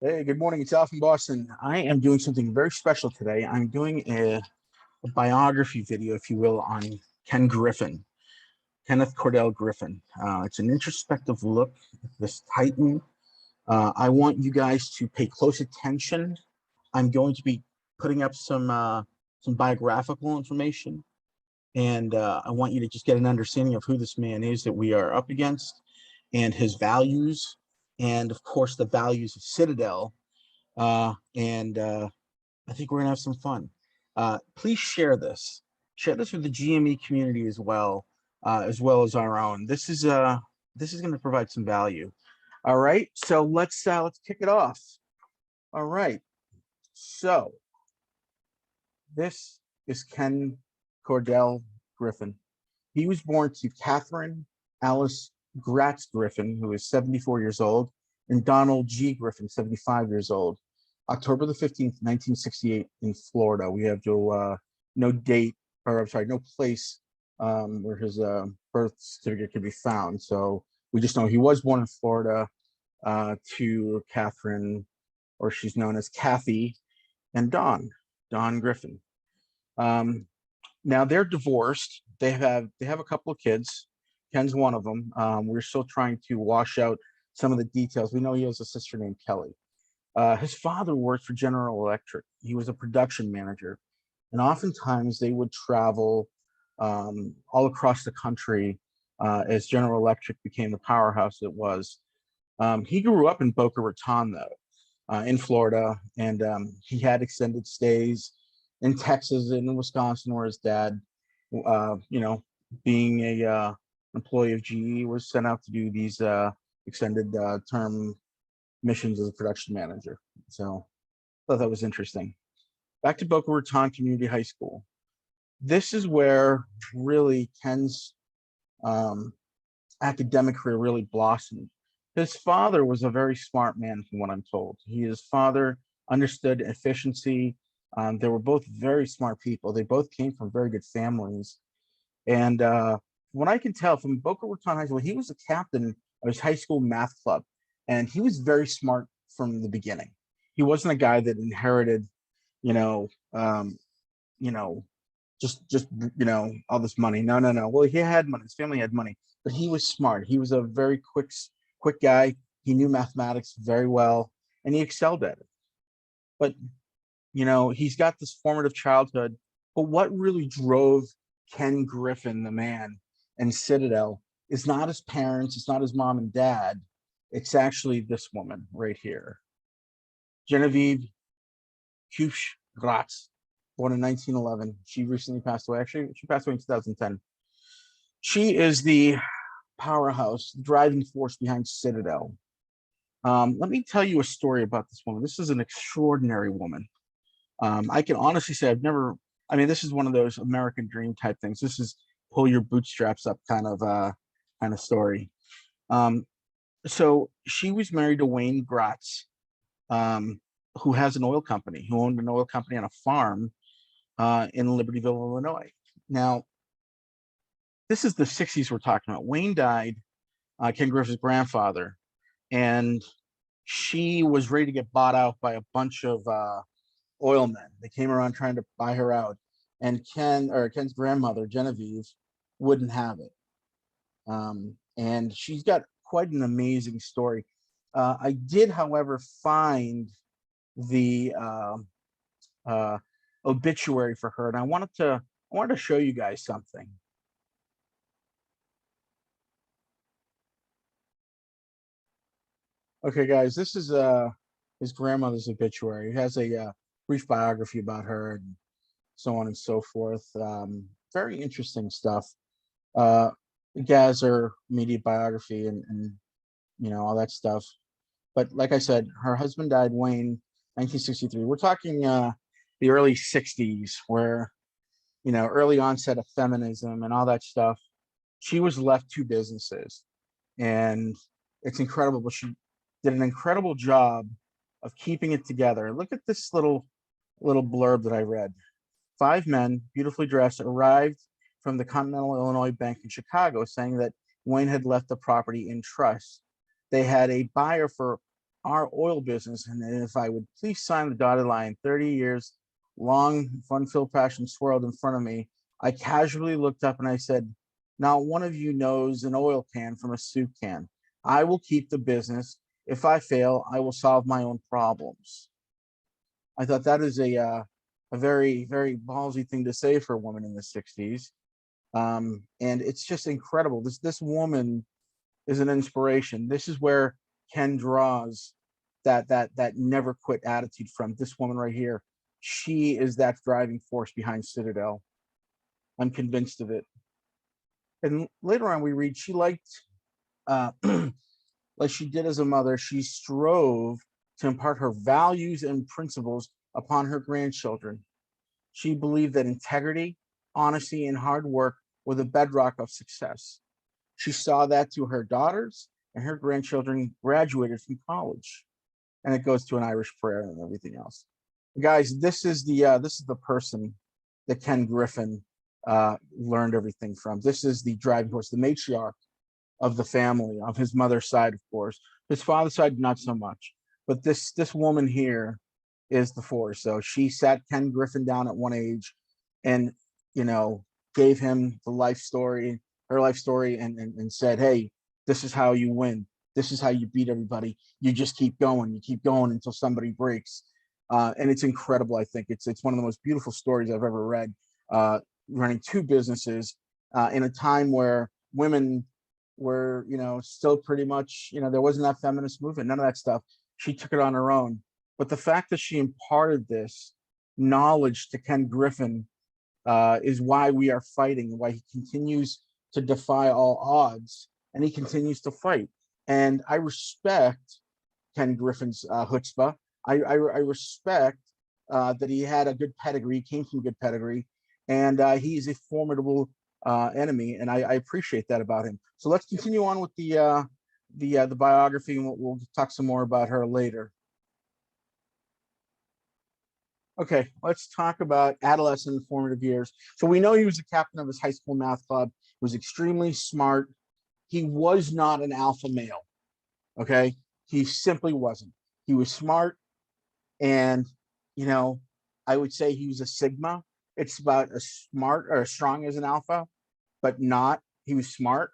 Hey, good morning. It's Al from Boston. I am doing something very special today. I'm doing a biography video, if you will, on Ken Griffin, Kenneth Cordele Griffin. It's an introspective look at this titan. I want you guys to pay close attention. I'm going to be putting up some biographical information, and I want you to just get an understanding of who this man is that we are up against, and his values, and of course the values of Citadel. And I think we're gonna have some fun. Please share this. Share this with the GME community as well as our own. This is going to provide some value. All right, so let's kick it off. All right, so this is Ken Cordele Griffin. He was born to Catherine Alice Gratz Griffin, who is 74 years old, and Donald G. Griffin, 75 years old. October the 15th, 1968, in Florida. We have no date, or I'm sorry, no place where his birth certificate can be found. So we just know he was born in Florida to Catherine, or she's known as Kathy, and Don Griffin. Now they're divorced. They have a couple of kids. Ken's one of them. We're still trying to wash out some of the details. We know he has a sister named Kelly. His father worked for General Electric. He was a production manager, and oftentimes they would travel all across the country as General Electric became the powerhouse it was. He grew up in Boca Raton, though, in Florida, and he had extended stays in Texas and in Wisconsin, where his dad, being a employee of GE, was sent out to do these extended term missions as a production manager. So I thought that was interesting. Back to Boca Raton Community High School. This is where really Ken's um, academic career really blossomed. His father was a very smart man, from what I'm told. His father understood efficiency. They were both very smart people. They both came from very good families. And what I can tell from Boca Raton High School, he was a captain of his high school math club, and he was very smart from the beginning. He wasn't a guy that inherited, you know, um, you know, just all this money. No, no, no. Well, he had money. His family had money, but he was smart. He was a very quick guy. He knew mathematics very well, and he excelled at it. But he's got this formative childhood. But what really drove Ken Griffin, the man, and Citadel, is not his parents. It's not his mom and dad. It's actually this woman right here, Genevieve Kush Gratz, born in 1911. She recently passed away. Actually, she passed away in 2010. She is the powerhouse, driving force behind Citadel. Let me tell you a story about this woman. This is an extraordinary woman. I can honestly say I've never. I mean, this is one of those American dream type things. This is pull your bootstraps up kind of story. Um, so she was married to Wayne Gratz, um, who has an oil company, who owned an oil company on a farm in Libertyville, Illinois. Now, this is the 60s we're talking about. Wayne died, Ken Griffin's grandfather, and she was ready to get bought out by a bunch of oil men. They came around trying to buy her out, and Ken's grandmother, Genevieve, wouldn't have it. And she's got quite an amazing story. I did, however, find the obituary for her, and I wanted to show you guys something. Okay, guys, this is his grandmother's obituary. It has a brief biography about her and so on and so forth. Very interesting stuff. Uh, Gazer media biography and all that stuff. But like I said, her husband died, Wayne, 1963. We're talking the early 60s, where early onset of feminism and all that stuff. She was left two businesses, and it's incredible. But she did an incredible job of keeping it together. Look at this little blurb that I read. Five men, beautifully dressed, arrived from the Continental Illinois Bank in Chicago, saying that Wayne had left the property in trust. They had a buyer for our oil business, and if I would please sign the dotted line. 30 years, long, fun-filled passion swirled in front of me. I casually looked up and I said, "Not one of you knows an oil can from a soup can. I will keep the business. If I fail, I will solve my own problems." I thought that is a very, very ballsy thing to say for a woman in the 60s. And it's just incredible. This woman is an inspiration. This is where Ken draws that never quit attitude from. This woman right here. She is that driving force behind Citadel. I'm convinced of it. And later on, we read she liked, uh, like she did as a mother, she strove to impart her values and principles upon her grandchildren. She believed that integrity, honesty, and hard work were the bedrock of success. She saw that to her daughters, and her grandchildren graduated from college. And it goes to an Irish prayer and everything else. Guys, this is the person that Ken Griffin learned everything from. This is the driving force, the matriarch of the family, of his mother's side, of course. His father's side, not so much. But this woman here is the force. So she sat Ken Griffin down at one age and, you know, gave him the life story, her life story, and said, "Hey, this is how you win. This is how you beat everybody. You just keep going. You keep going until somebody breaks." And it's incredible. I think it's one of the most beautiful stories I've ever read. Running two businesses in a time where women were, still pretty much, there wasn't that feminist movement, none of that stuff. She took it on her own. But the fact that she imparted this knowledge to Ken Griffin is why we are fighting, why he continues to defy all odds, and he continues to fight. And I respect Ken Griffin's chutzpah. I respect that he had a good pedigree, came from a good pedigree, and he's a formidable enemy, and I appreciate that about him. So let's continue on with the biography, and we'll talk some more about her later. Okay, let's talk about adolescent and formative years. So we know he was the captain of his high school math club. He was extremely smart. He was not an alpha male. Okay, he simply wasn't. He was smart, and I would say he was a sigma. It's about as smart or as strong as an alpha, but not. He was smart,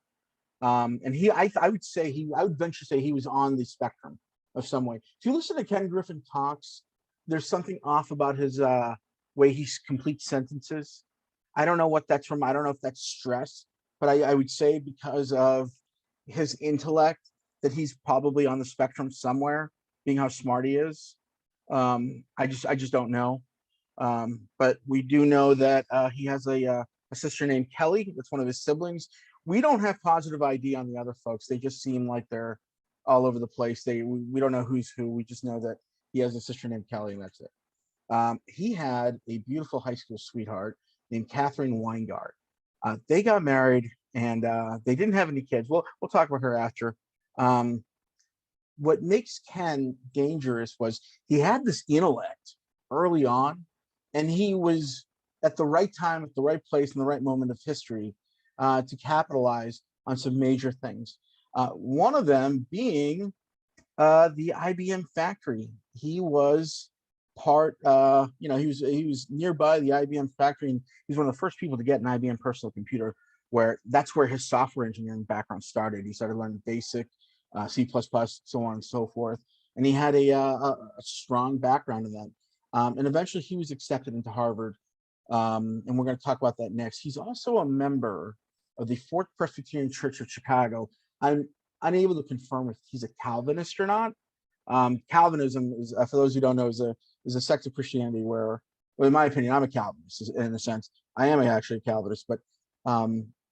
and I would venture to say he was on the spectrum of some way. If you listen to Ken Griffin talks, there's something off about his way he completes sentences. I don't know what that's from. I don't know if that's stress, but I would say because of his intellect that he's probably on the spectrum somewhere, being how smart he is. I just don't know. But we do know that he has a sister named Kelly. That's one of his siblings. We don't have positive ID on the other folks. They just seem like they're all over the place. We don't know who's who. We just know that he has a sister named Kelly, and that's it. He had a beautiful high school sweetheart named Catherine Weingart. They got married, and they didn't have any kids. We'll talk about her after. What makes Ken dangerous was he had this intellect early on, and he was at the right time, at the right place, in the right moment of history to capitalize on some major things. One of them being the IBM factory. He was part, he was nearby the IBM factory, and he was one of the first people to get an IBM personal computer, where that's where his software engineering background started. He started learning BASIC, C++, so on and so forth. And he had a strong background in that. And eventually he was accepted into Harvard. And we're going to talk about that next. He's also a member of the Fourth Presbyterian Church of Chicago. I'm unable to confirm if he's a Calvinist or not. Calvinism is, for those who don't know, is a sect of Christianity where, well, in my opinion, I'm a Calvinist in a sense. I am actually a Calvinist, but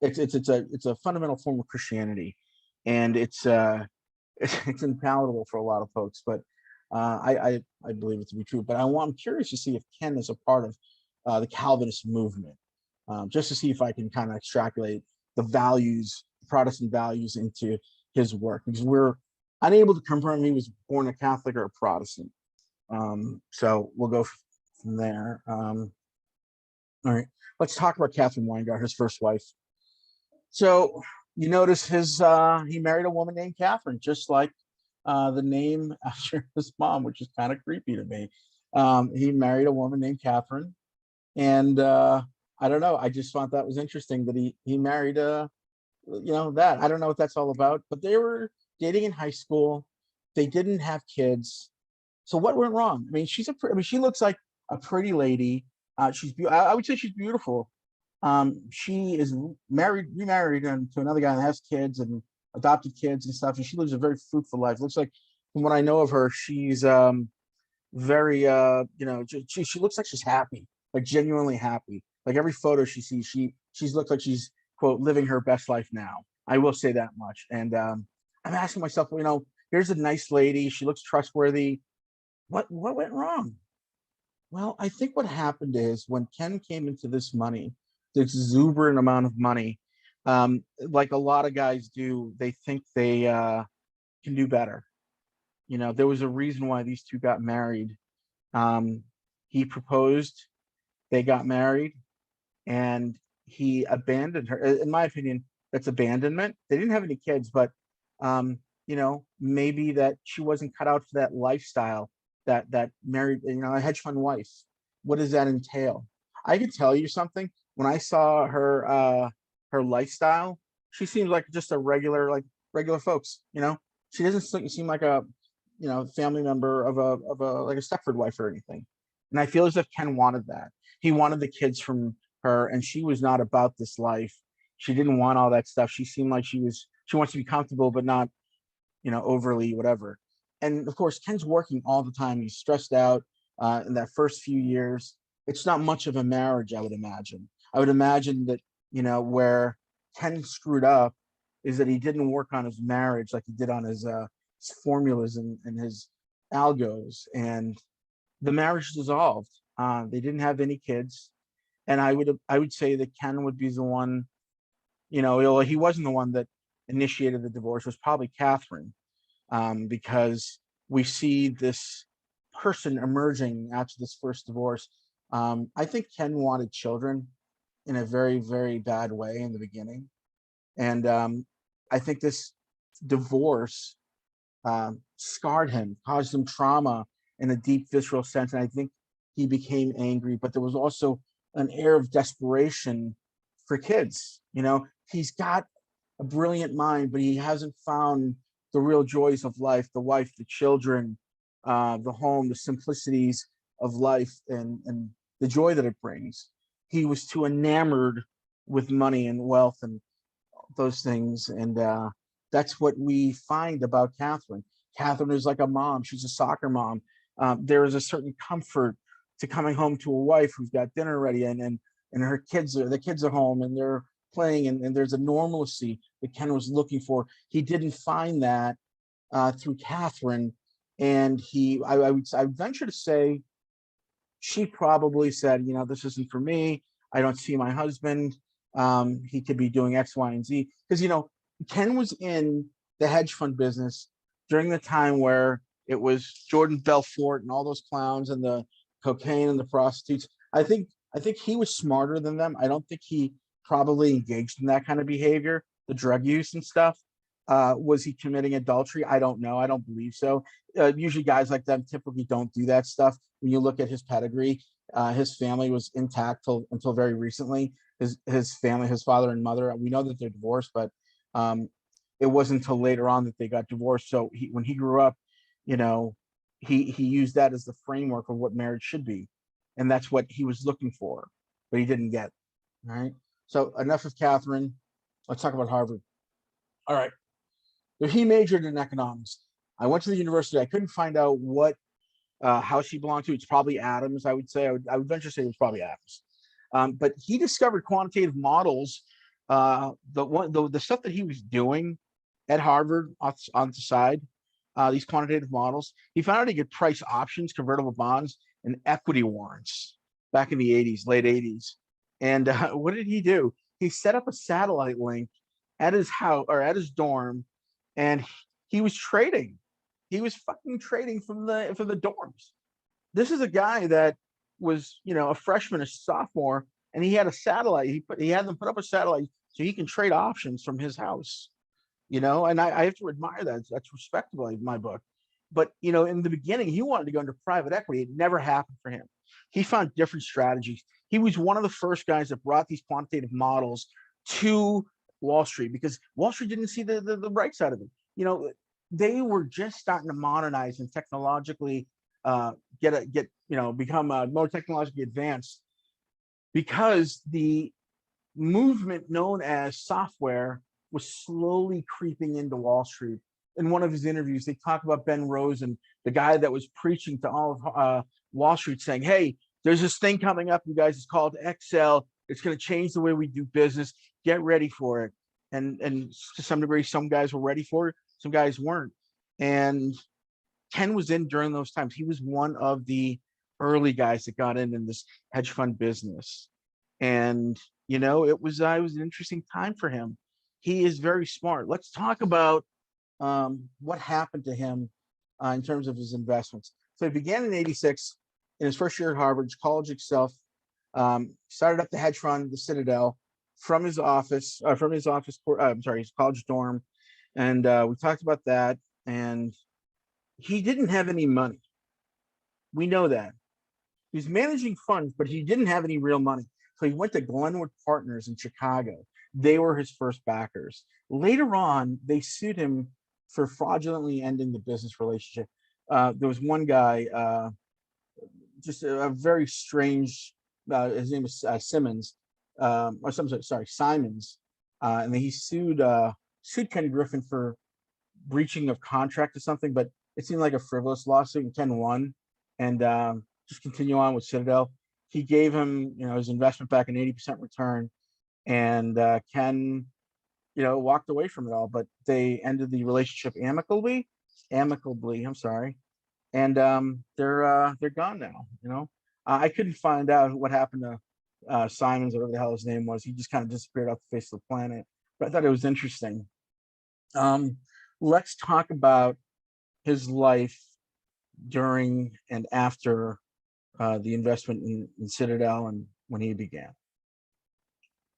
it's a fundamental form of Christianity, and it's unpalatable for a lot of folks. But I believe it to be true. But I'm curious to see if Ken is a part of the Calvinist movement, just to see if I can kind of extrapolate the values, Protestant values, into his work, because we're unable to confirm he was born a Catholic or a Protestant. So we'll go from there. All right, let's talk about Catherine Weingart, his first wife. So you notice he married a woman named Catherine, just like the name after his mom, which is kind of creepy to me. He married a woman named Catherine, and I don't know. I just thought that was interesting that he married that. I don't know what that's all about, but they were dating in high school. They didn't have kids. So what went wrong? I mean, she looks like a pretty lady. I would say she's beautiful. She is remarried to another guy that has kids and adopted kids and stuff, and she lives a very fruitful life. Looks like, from what I know of her, she's very she looks like she's happy, like genuinely happy. Like every photo she sees, she's looked like she's, quote, living her best life now. I will say that much. And I'm asking myself, here's a nice lady. She looks trustworthy. What went wrong? Well, I think what happened is when Ken came into this money, this exuberant amount of money, like a lot of guys do, they think they can do better. There was a reason why these two got married. He proposed, they got married, and he abandoned her. In my opinion, that's abandonment. They didn't have any kids, but maybe that she wasn't cut out for that lifestyle, that married, a hedge fund wife. What does that entail? I can tell you something. When I saw her lifestyle, she seems like just a regular folks. She doesn't seem like a family member of a like a Stepford wife or anything. And I feel as if Ken wanted that. He wanted the kids from her, and she was not about this life. She didn't want all that stuff. She seemed like she wants to be comfortable, but not, overly whatever. And of course, Ken's working all the time. He's stressed out in that first few years. It's not much of a marriage, I would imagine. I would imagine that, where Ken screwed up is that he didn't work on his marriage like he did on his formulas and his algos, and the marriage dissolved. They didn't have any kids, and I would say that Ken would be the one. He wasn't the one that initiated the divorce. It was probably Catherine, because we see this person emerging after this first divorce. I think Ken wanted children in a very, very bad way in the beginning, and I think this divorce scarred him, caused him trauma in a deep visceral sense. And I think he became angry, but there was also an air of desperation for kids. He's got a brilliant mind, but he hasn't found the real joys of life, the wife, the children, the home, the simplicities of life, and the joy that it brings. He was too enamored with money and wealth and those things. And that's what we find about Catherine. Catherine is like a mom. She's a soccer mom. There is a certain comfort to coming home to a wife who's got dinner ready, and the kids are home and they're playing, and there's a normalcy that Ken was looking for. He didn't find that through Catherine, and I would venture to say she probably said, this isn't for me. I don't see my husband. He could be doing X, Y, and Z. Because, Ken was in the hedge fund business during the time where it was Jordan Belfort and all those clowns and the cocaine and the prostitutes. I think he was smarter than them. I don't think he probably engaged in that kind of behavior, the drug use and stuff. Was he committing adultery? I don't know. I don't believe so. Usually guys like them typically don't do that stuff. When you look at his pedigree, his family was intact until very recently. His family, his father and mother, we know that they're divorced, but it wasn't until later on that they got divorced. So when he grew up, he used that as the framework of what marriage should be. And that's what he was looking for, but he didn't get. All right. So enough of Catherine. Let's talk about Harvard. All right. So he majored in economics. I went to the university. I couldn't find out what house he belonged to. It's probably Adams, I would say. I would venture to say it was probably Adams. But he discovered quantitative models. The stuff that he was doing at Harvard on the side, these quantitative models, he found out he could price options, convertible bonds, and equity warrants back in the 80s, late 80s. And what did he do? He set up a satellite link at his house or at his dorm, and he was trading. He was fucking trading from the dorms. This is a guy that was, a freshman, a sophomore, and he had a satellite. He had them put up a satellite so he can trade options from his house. and I have to admire that. That's respectable in my book. But in the beginning, he wanted to go into private equity. It never happened for him. He found different strategies. He was one of the first guys that brought these quantitative models to Wall Street, because Wall Street didn't see the right side of it. They were just starting to modernize and technologically become more technologically advanced, because the movement known as software was slowly creeping into Wall Street. In one of his interviews, they talk about Ben Rosen, the guy that was preaching to all of Wall Street, saying, "Hey, there's this thing coming up, you guys. It's called Excel. It's going to change the way we do business. Get ready for it." And to some degree, some guys were ready for it, some guys weren't. And Ken was in during those times. He was one of the early guys that got in this hedge fund business. And it was an interesting time for him. He is very smart. Let's talk about what happened to him in terms of his investments. So he began in '86 in his first year at Harvard, college itself. Started up the hedge fund, the Citadel, from his office, his college dorm. And we talked about that. And he didn't have any money. We know that. He was managing funds, but he didn't have any real money. So he went to Glenwood Partners in Chicago. They were his first backers. Later on, they sued him for fraudulently ending the business relationship. There was one guy, just a very strange, his name was Simons, Simons, and he sued Ken Griffin for breaching of contract or something, but it seemed like a frivolous lawsuit, and Ken won. And just continue on with Citadel. He gave him, his investment back an 80% return, and Ken, walked away from it all. But they ended the relationship amicably. I'm sorry, and they're gone now. I couldn't find out what happened to Simons, or whatever the hell his name was. He just kind of disappeared off the face of the planet. But I thought it was interesting. Let's talk about his life during and after the investment in Citadel and when he began.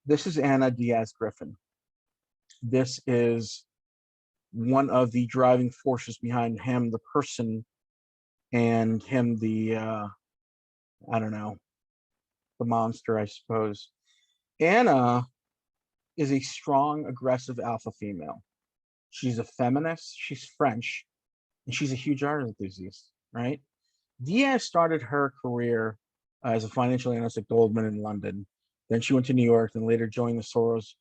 This is Anna Diaz Griffin. This is one of the driving forces behind him, the person, and him, the monster, I suppose. Anna is a strong, aggressive alpha female. She's a feminist, she's French, and she's a huge art enthusiast, right? Diaz started her career as a financial analyst at Goldman in London. Then she went to New York and later joined the Soros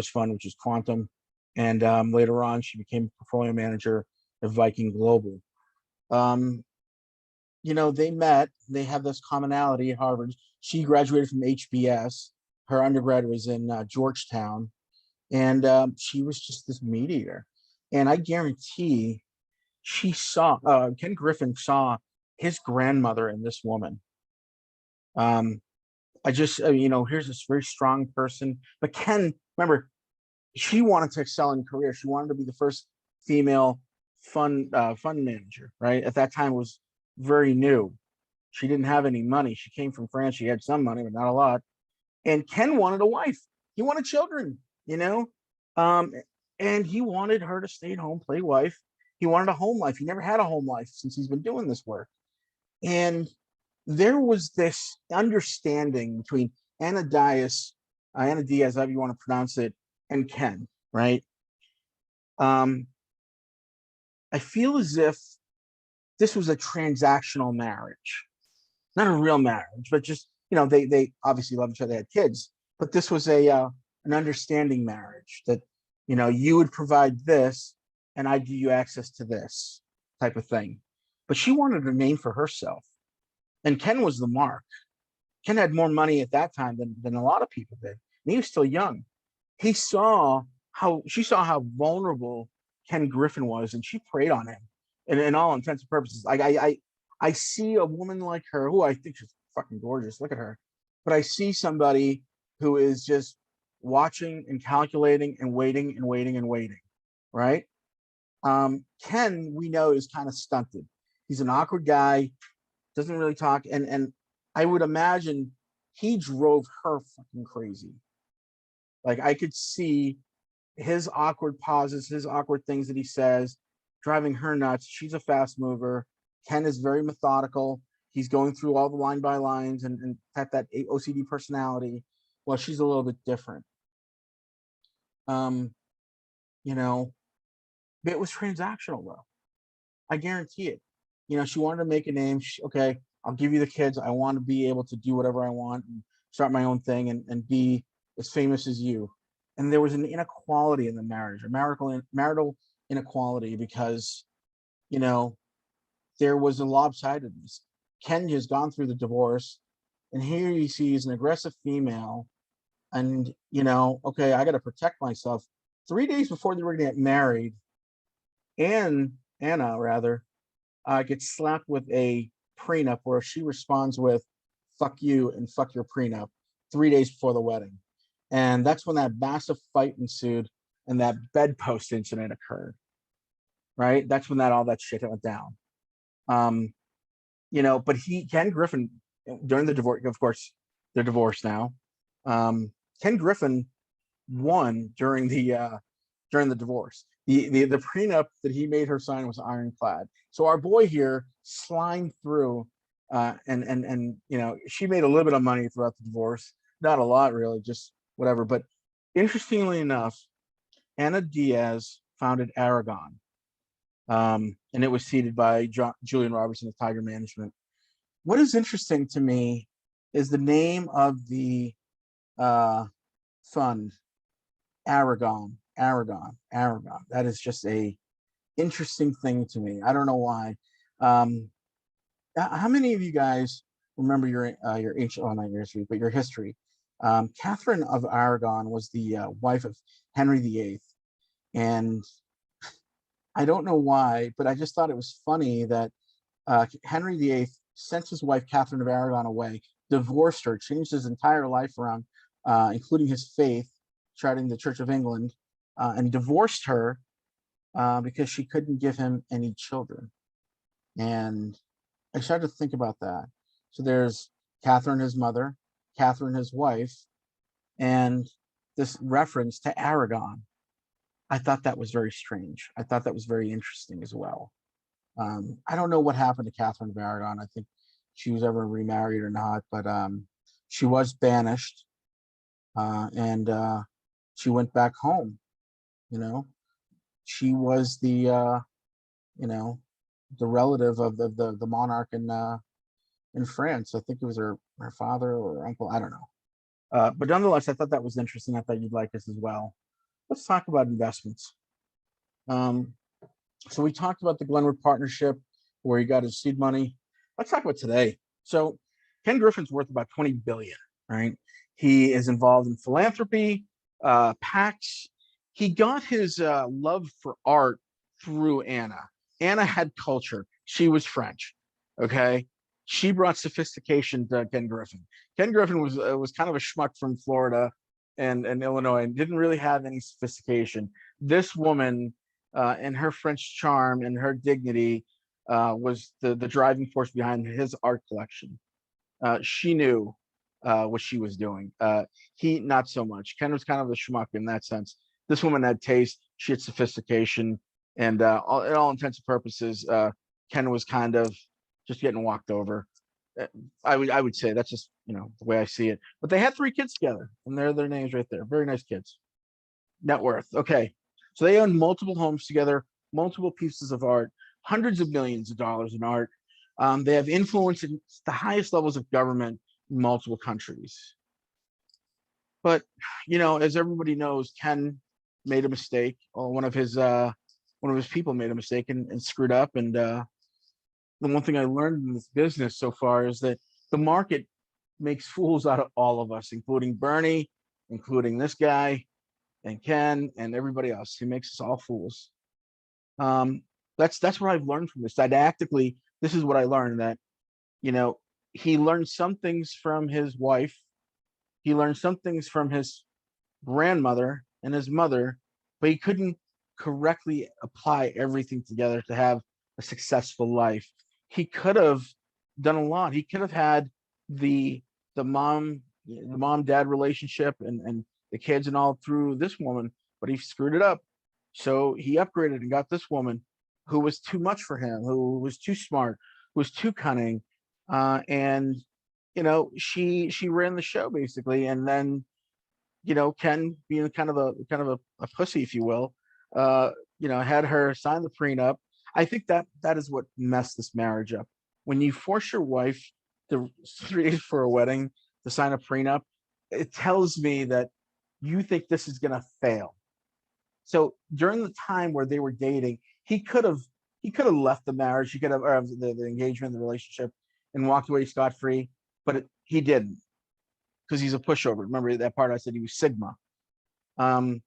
fund, which is Quantum. And later on, she became portfolio manager at Viking Global. They met, they have this commonality at Harvard. She graduated from HBS. Her undergrad was in Georgetown. And she was just this meat eater. And I guarantee she saw, Ken Griffin saw his grandmother in this woman. Here's this very strong person. But Ken, remember, she wanted to excel in career. She wanted to be the first female fund manager, right? At that time, it was very new. She didn't have any money. She came from France. She had some money, but not a lot. And Ken wanted a wife. He wanted children, and he wanted her to stay at home, play wife. He wanted a home life. He never had a home life since he's been doing this work. And there was this understanding between Anna Diaz, however you want to pronounce it, and Ken, right? I feel as if this was a transactional marriage, not a real marriage, but just, they obviously love each other, they had kids, but this was an understanding marriage that, you would provide this and I'd give you access to this type of thing. But she wanted a name for herself. And Ken was the mark. Ken had more money at that time than a lot of people did. And he was still young. She saw how vulnerable Ken Griffin was, and she preyed on him. And in all intents and purposes, I see a woman like her, who I think she's fucking gorgeous. Look at her. But I see somebody who is just watching and calculating and waiting and waiting and waiting, right? Ken, we know, is kind of stunted. He's an awkward guy, doesn't really talk, and I would imagine he drove her fucking crazy. Like, I could see his awkward pauses, his awkward things that he says, driving her nuts. She's a fast mover. Ken is very methodical. He's going through all the line by lines and that OCD personality. Well, she's a little bit different. You know, it was transactional though. I guarantee it. You know, she wanted to make a name. Okay, I'll give you the kids. I want to be able to do whatever I want and start my own thing and be as famous as you. And there was an inequality in the marriage, a marital inequality, because, you know, there was a lopsidedness. Ken has gone through the divorce, and here he sees an aggressive female, and, you know, okay, I got to protect myself. 3 days before they were going to get married, Anna rather, gets slapped with a prenup where she responds with "fuck you" and "fuck your prenup" 3 days before the wedding, and that's when that massive fight ensued and that bedpost incident occurred. Right, that's when all that shit went down. You know, but Ken Griffin, during the divorce, of course, they're divorced now. Ken Griffin won during the divorce. The prenup that he made her sign was ironclad. So our boy here slimed through, and you know, she made a little bit of money throughout the divorce, not a lot really, just whatever. But interestingly enough, Anna Diaz founded Aragon, and it was seeded by Julian Robertson of Tiger Management. What is interesting to me is the name of the fund, Aragon. That is just a interesting thing to me. I don't know why. How many of you guys remember your ancient, not your history, but your history? Catherine of Aragon was the wife of Henry VIII, and I don't know why, but I just thought it was funny that Henry VIII sent his wife Catherine of Aragon away, divorced her, changed his entire life around, including his faith, starting the Church of England, and divorced her because she couldn't give him any children. And I started to think about that. So there's Catherine, his mother, Catherine, his wife, and this reference to Aragon. I thought that was very strange. I thought that was very interesting as well. I don't know what happened to Catherine of Aragon. I think she was ever remarried or not, but she was banished, and she went back home. You know, she was the you know, the relative of the monarch in France. I think it was her father or uncle. I don't know. But nonetheless, I thought that was interesting. I thought you'd like this as well. Let's talk about investments. So we talked about the Glenwood partnership where he got his seed money. Let's talk about today. So Ken Griffin's worth about 20 billion, right? He is involved in philanthropy, PACs. He got his love for art through Anna. Anna had culture. She was French, okay? She brought sophistication to Ken Griffin. Ken Griffin was kind of a schmuck from Florida and Illinois and didn't really have any sophistication. This woman and her French charm and her dignity was the driving force behind his art collection. She knew what she was doing. He, not so much. Ken was kind of a schmuck in that sense. This woman had taste, she had sophistication, and at all intents and purposes, Ken was kind of just getting walked over. I would say that's just, you know, the way I see it. But they had 3 kids together, and they're their names right there. Very nice kids. Net worth. Okay, so they own multiple homes together, multiple pieces of art, hundreds of millions of dollars in art. They have influence in the highest levels of government in multiple countries. But, you know, as everybody knows, Ken made a mistake, or one of his people made a mistake and screwed up. And the one thing I learned in this business so far is that the market makes fools out of all of us, including Bernie, including this guy, and Ken, and everybody else. He makes us all fools. That's what I've learned from this. Didactically, this is what I learned, that, you know, he learned some things from his wife. He learned some things from his grandmother and his mother, but he couldn't correctly apply everything together to have a successful life. He could have done a lot. He could have had the mom dad relationship and the kids and all through this woman, but he screwed it up. So he upgraded and got this woman who was too much for him, who was too smart, who was too cunning, and she ran the show basically. And then Ken, being kind of a pussy, if you will, had her sign the prenup. I think that is what messed this marriage up. When you force your wife to 3 days for a wedding to sign a prenup, it tells me that you think this is gonna fail. So during the time where they were dating, he could have left the marriage, he could have, or the engagement, the relationship, and walked away scot free, but he didn't, because he's a pushover. Remember that part I said he was Sigma. Um,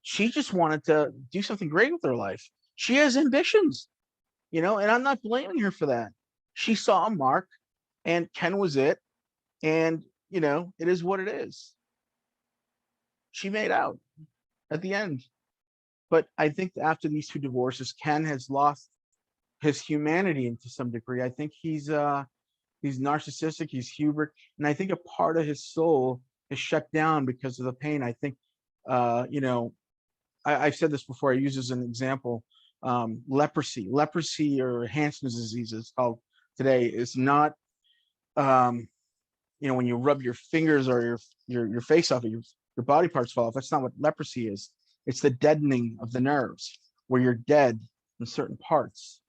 she just wanted to do something great with her life. She has ambitions, and I'm not blaming her for that. She saw a mark, and Ken was it, and it is what it is. She made out at the end. But I think after these 2 divorces, Ken has lost his humanity to some degree. I think he's narcissistic, he's hubert, and I think a part of his soul is shut down because of the pain. I think, I've said this before. I use as an example, leprosy or Hansen's disease is called today, is not, when you rub your fingers or your face off, your body parts fall off. That's not what leprosy is. It's the deadening of the nerves, where you're dead in certain parts.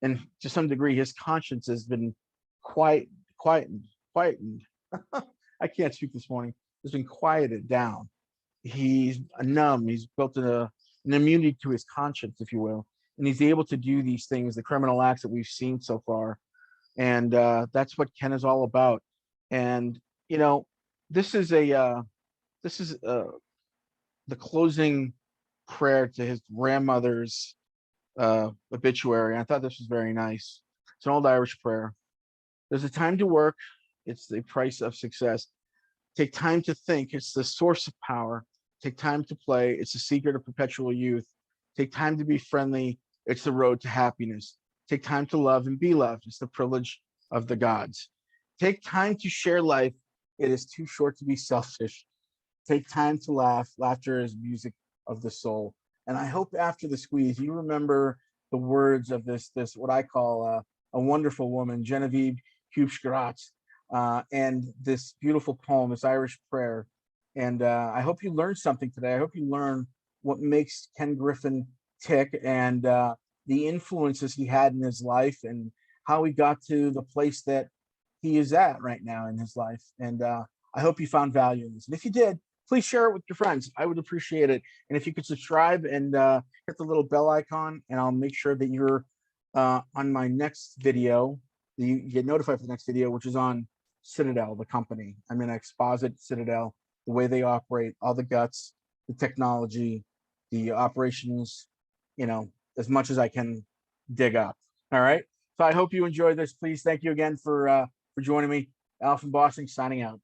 And to some degree, his conscience has been quietened. I can't speak this morning. Has been quieted down. He's numb. He's built an immunity to his conscience, if you will, and he's able to do these things, the criminal acts that we've seen so far. And that's what Ken is all about. And this is the closing prayer to his grandmother's obituary. I thought this was very nice. It's an old Irish prayer. There's a time to work. It's the price of success. Take time to think. It's the source of power. Take time to play. It's the secret of perpetual youth. Take time to be friendly. It's the road to happiness. Take time to love and be loved. It's the privilege of the gods. Take time to share life. It is too short to be selfish. Take time to laugh. Laughter is music of the soul. And I hope after the squeeze, you remember the words of this what I call a wonderful woman, Genevieve Hubschgratz, and this beautiful poem, this Irish prayer. And I hope you learned something today. I hope you learn what makes Ken Griffin tick, and the influences he had in his life, and how he got to the place that he is at right now in his life. And I hope you found value in this. And if you did, please share it with your friends. I would appreciate it. And if you could subscribe and hit the little bell icon, and I'll make sure that you're on my next video. You get notified for the next video, which is on Citadel, the company. I'm going to exposit Citadel, the way they operate, all the guts, the technology, the operations, as much as I can dig up. All right. So I hope you enjoyed this. Please, thank you again for joining me. Al from Boston, signing out.